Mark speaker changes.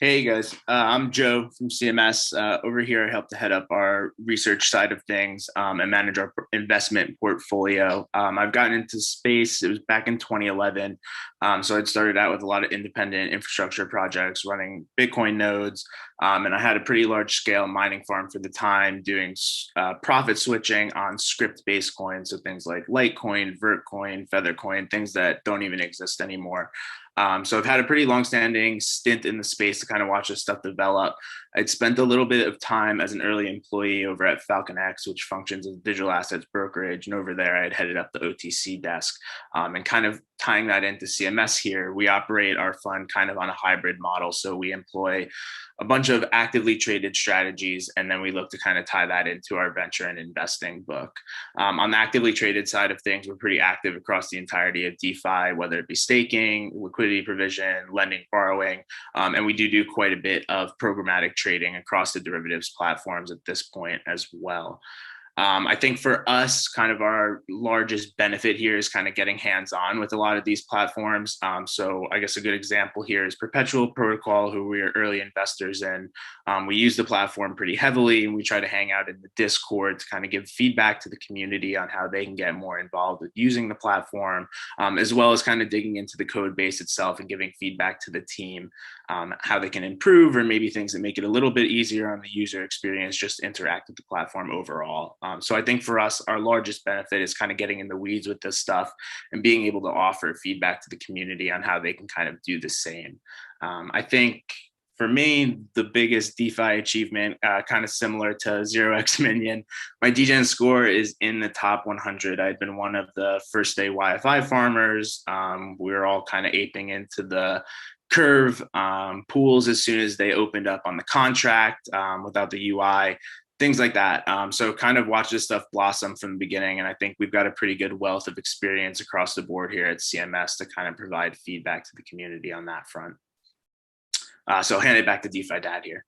Speaker 1: Hey guys, I'm Joe from CMS. Over here, I help to head up our research side of things and manage our investment portfolio. I've gotten into space, it was back in 2011. So I'd started out with a lot of independent infrastructure projects running Bitcoin nodes. And I had a pretty large scale mining farm for the time doing profit switching on script based coins. So things like Litecoin, Vertcoin, Feathercoin, things that don't even exist anymore. So I've had a pretty long-standing stint in the space to kind of watch this stuff develop. I'd spent a little bit of time as an early employee over at Falcon X, which functions as a digital assets brokerage. And over there, I had headed up the OTC desk. And kind of tying that into CMS here, we operate our fund kind of on a hybrid model. So we employ a bunch of actively traded strategies, and then we look to kind of tie that into our venture and investing book. On the actively traded side of things, we're pretty active across the entirety of DeFi, whether it be staking, liquidity provision, lending, borrowing. And we do quite a bit of programmatic trading across the derivatives platforms at this point as well. I think for us, kind of our largest benefit here is kind of getting hands on with a lot of these platforms. So I guess a good example here is Perpetual Protocol, who we are early investors in. We use the platform pretty heavily, and we try to hang out in the Discord to kind of give feedback to the community on how they can get more involved with using the platform, as well as kind of digging into the code base itself and giving feedback to the team, how they can improve, or maybe things that make it a little bit easier on the user experience, just interact with the platform overall. So I think for us, our largest benefit is kind of getting in the weeds with this stuff and being able to offer feedback to the community on how they can kind of do the same. I think for me, the biggest DeFi achievement, kind of similar to Zero X Minion, my DGen score is in the top 100. I'd been one of the first day YFI farmers. We were all kind of aping into the curve pools as soon as they opened up on the contract without the UI, things like that. So kind of watch this stuff blossom from the beginning. And I think we've got a pretty good wealth of experience across the board here at CMS to kind of provide feedback to the community on that front. So I'll hand it back to DeFi Dad here.